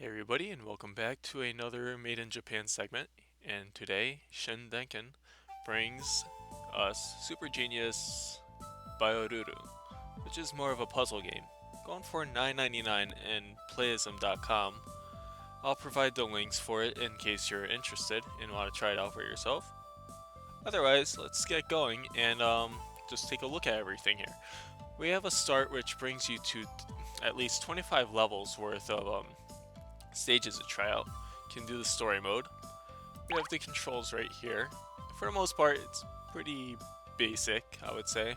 Hey everybody, and welcome back to another Made in Japan segment. And today, Shindenken brings us Super Genius Bioruru, which is more of a puzzle game. Going for $9.99 in Playism.com. I'll provide the links for it in case you're interested and want to try it out for yourself. Otherwise, let's get going and just take a look at everything here. We have a start which brings you to at least 25 levels worth of stages to try out. You can do the story mode. We have the controls right here. For the most part, it's pretty basic, I would say.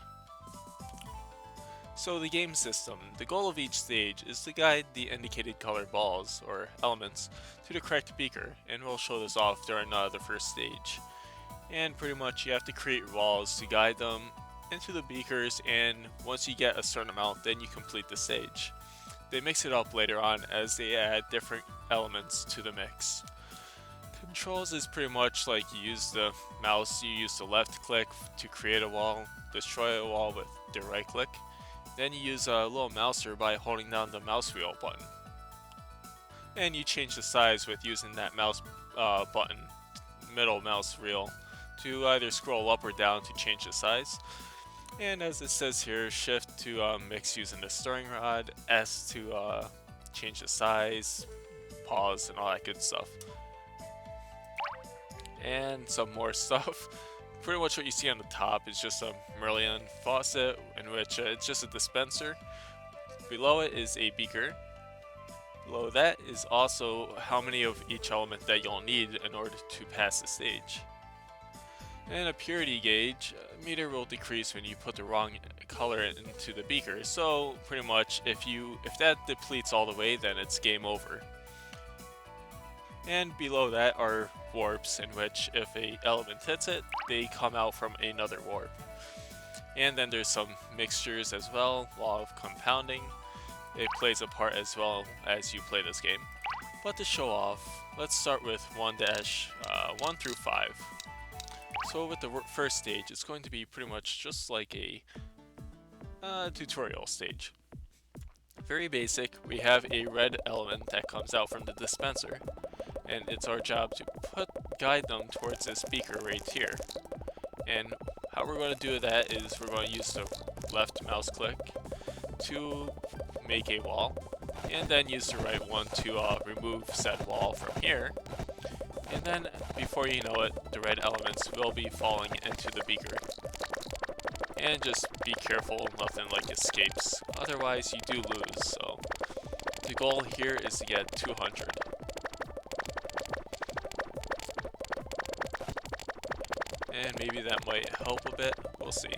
So the game system. The goal of each stage is to guide the indicated colored balls, or elements, to the correct beaker, and we'll show this off during the first stage. And pretty much you have to create walls to guide them into the beakers, and once you get a certain amount, then you complete the stage. They mix it up later on as they add different elements to the mix. Controls is pretty much like you use the mouse, you use the left click to create a wall, destroy a wall with the right click. Then you use a little mouser by holding down the mouse wheel button. And you change the size with using that mouse button, middle mouse wheel, to either scroll up or down to change the size. And as it says here, shift to mix using the stirring rod, S to change the size, pause, and all that good stuff. And some more stuff. Pretty much what you see on the top is just a Merlion faucet, in which it's just a dispenser. Below it is a beaker. Below that is also how many of each element that you'll need in order to pass the stage. And a purity gauge, meter will decrease when you put the wrong color into the beaker. So pretty much if that depletes all the way, then it's game over. And below that are warps, in which if a element hits it, they come out from another warp. And then there's some mixtures as well, law of compounding. It plays a part as well as you play this game. But to show off, let's start with 1 through 5. So with the first stage, it's going to be pretty much just like a tutorial stage. Very basic. We have a red element that comes out from the dispenser, and it's our job to guide them towards this beaker right here. And how we're going to do that is we're going to use the left mouse click to make a wall, and then use the right one to remove said wall from here. And then, before you know it, the red elements will be falling into the beaker. And just be careful nothing like escapes, otherwise you do lose, so the goal here is to get 200. And maybe that might help a bit, we'll see.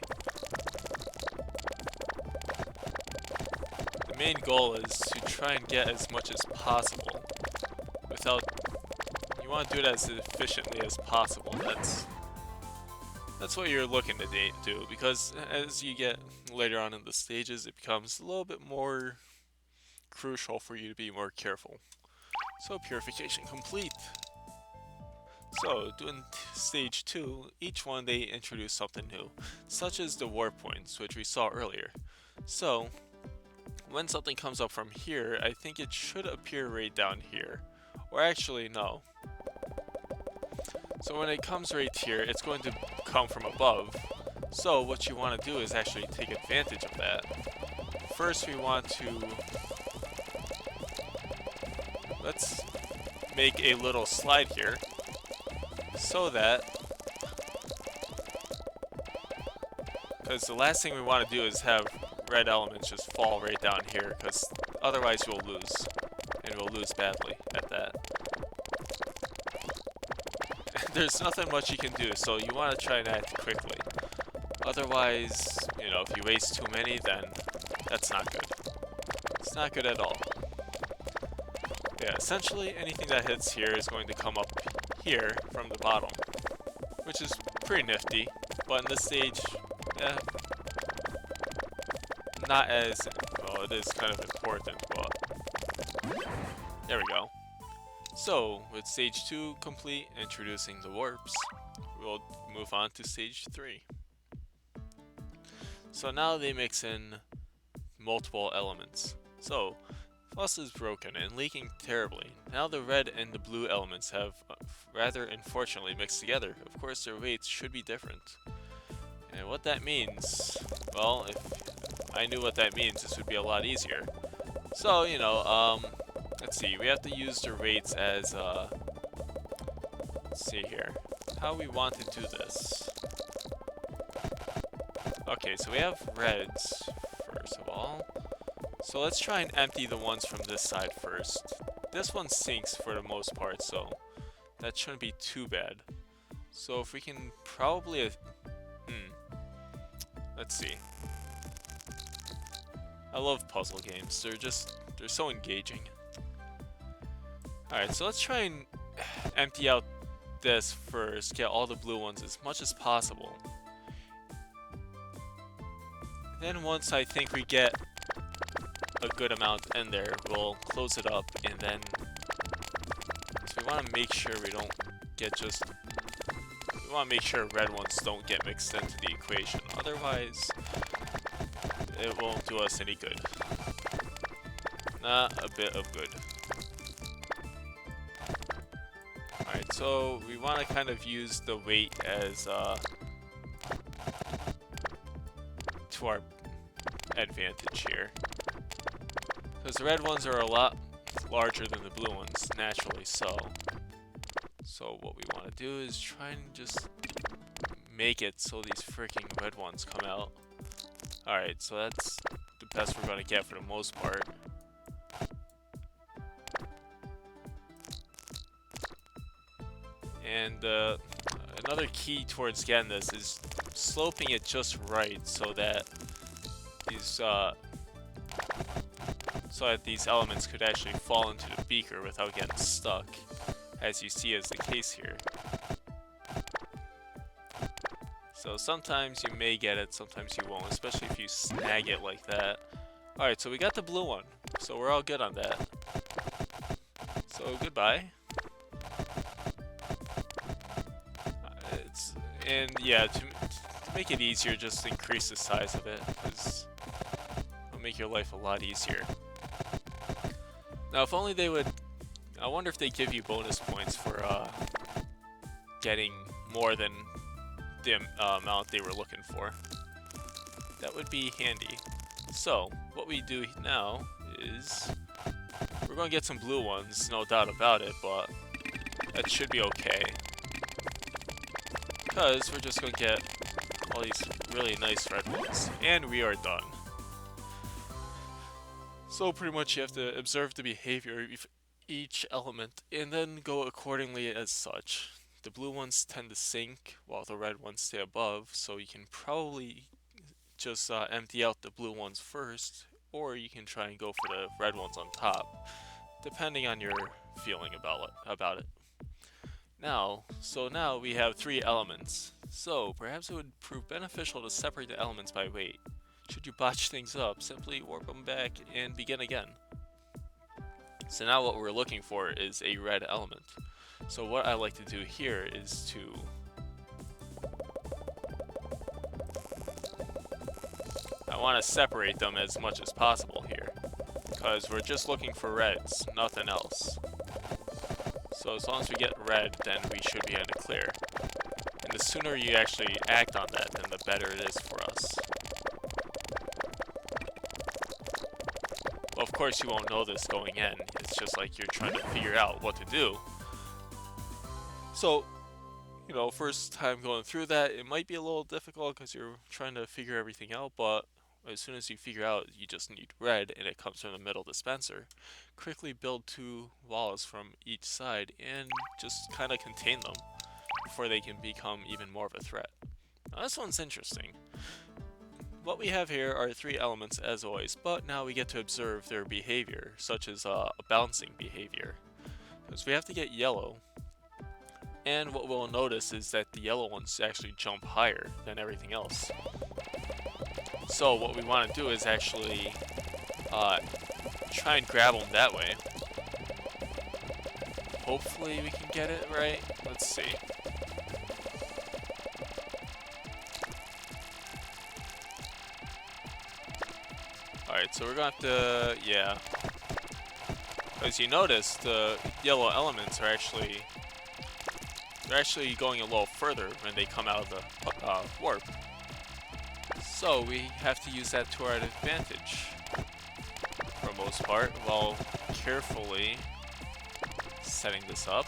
The main goal is to try and get as much as possible without. You want to do it as efficiently as possible. That's what you're looking to do, because as you get later on in the stages, it becomes a little bit more crucial for you to be more careful. So purification complete. So doing stage 2, each one they introduce something new, such as the warp points, which we saw earlier. So when something comes up from here, I think it should appear right down here. Or actually, no. So when it comes right here, it's going to come from above. So what you want to do is actually take advantage of that. First we want to, let's make a little slide here, so that, because the last thing we want to do is have red elements just fall right down here, because otherwise we'll lose, and we'll lose badly at that. There's nothing much you can do, so you want to try and act quickly. Otherwise, if you waste too many, then that's not good. It's not good at all. Yeah, essentially anything that hits here is going to come up here from the bottom, which is pretty nifty, but in this stage, not as, well, it is kind of important, but there we go. So, with stage 2 complete, introducing the warps, we'll move on to stage 3. So now they mix in multiple elements. So, Plus is broken and leaking terribly. Now the red and the blue elements have rather unfortunately mixed together. Of course their weights should be different. And what that means, well, if I knew what that means, this would be a lot easier. So, you know, let's see, we have to use their weights as, let's see here, how we want to do this. Okay, so we have reds, first of all. So let's try and empty the ones from this side first. This one sinks for the most part, so that shouldn't be too bad. So if we can probably, let's see. I love puzzle games. They're so engaging. Alright, so let's try and empty out this first, get all the blue ones as much as possible. Then once I think we get a good amount in there, we'll close it up, and then so we want to make sure we don't get we want to make sure red ones don't get mixed into the equation, otherwise it won't do us any good. Not a bit of good. Alright, so we want to kind of use the weight as to our advantage here. Because the red ones are a lot larger than the blue ones, naturally so. So what we want to do is try and just make it so these freaking red ones come out. Alright, so that's the best we're going to get for the most part. And another key towards getting this is sloping it just right so that these elements could actually fall into the beaker without getting stuck, as you see is the case here. So sometimes you may get it, sometimes you won't, especially if you snag it like that. Alright, so we got the blue one, so we're all good on that. So goodbye. And yeah, to make it easier, just increase the size of it, because it'll make your life a lot easier. Now, if only they would, I wonder if they give you bonus points for getting more than the amount they were looking for. That would be handy. So, what we do now is, we're going to get some blue ones, no doubt about it, but that should be okay. Because we're just going to get all these really nice red ones. And we are done. So pretty much you have to observe the behavior of each element and then go accordingly as such. The blue ones tend to sink while the red ones stay above, so you can probably just empty out the blue ones first, or you can try and go for the red ones on top, depending on your feeling about it. Now we have 3 elements, so perhaps it would prove beneficial to separate the elements by weight. Should you botch things up, simply warp them back and begin again. So now what we're looking for is a red element. So what I like to do here is to I want to separate them as much as possible here, because we're just looking for reds, nothing else. So as long as we get red, then we should be able to clear. And the sooner you actually act on that, then the better it is for us. Well, of course you won't know this going in. It's just like you're trying to figure out what to do. So, you know, first time going through that, it might be a little difficult because you're trying to figure everything out, but as soon as you figure out you just need red and it comes from the middle dispenser, quickly build 2 walls from each side and just kind of contain them before they can become even more of a threat. Now this one's interesting. What we have here are 3 elements as always, but now we get to observe their behavior, such as a bouncing behavior. Because we have to get yellow, and what we'll notice is that the yellow ones actually jump higher than everything else. So what we want to do is actually try and grab them that way. Hopefully we can get it right. Let's see. Alright, so we're going to have to, yeah. As you notice, the yellow elements are actually going a little further when they come out of the warp. So we have to use that to our advantage for the most part, while carefully setting this up.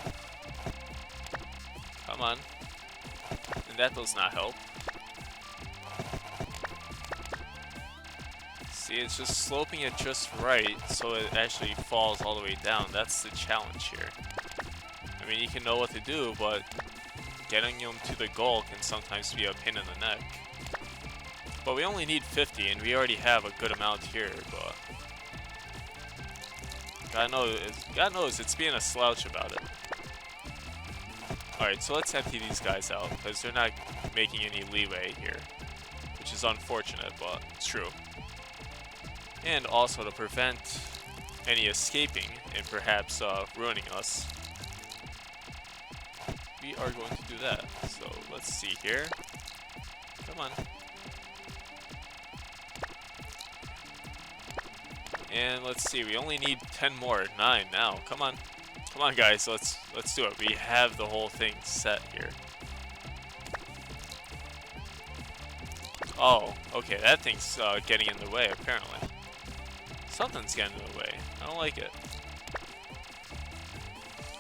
Come on. And that does not help. See, it's just sloping it just right so it actually falls all the way down. That's the challenge here. I mean, you can know what to do, but getting them to the goal can sometimes be a pain in the neck. But we only need 50, and we already have a good amount here, but God knows it's being a slouch about it. Alright, so let's empty these guys out, because they're not making any leeway here, which is unfortunate, but it's true. And also to prevent any escaping and perhaps ruining us, we are going to do that. So let's see here. Come on. And let's see, we only need 10 more, 9 now. Come on. Come on guys, let's do it. We have the whole thing set here. Oh, okay, that thing's getting in the way apparently. Something's getting in the way. I don't like it.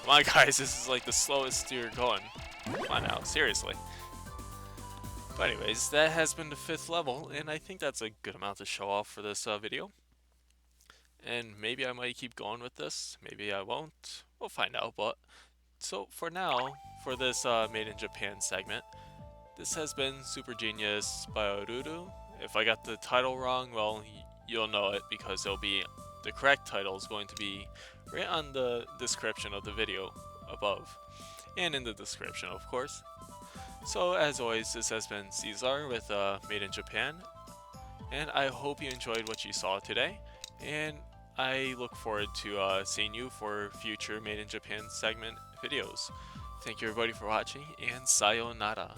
Come on guys, this is like the slowest you're going. Come on now, seriously. But anyways, that has been the 5th level, and I think that's a good amount to show off for this video. And maybe I might keep going with this, maybe I won't. We'll find out, but... So for now, for this Made in Japan segment, this has been Super Genius Bioruru. If I got the title wrong, well, you'll know it because the correct title is going to be right on the description of the video above. And in the description, of course. So as always, this has been Caesar with Made in Japan. And I hope you enjoyed what you saw today. And I look forward to seeing you for future Made in Japan segment videos. Thank you everybody for watching, and sayonara.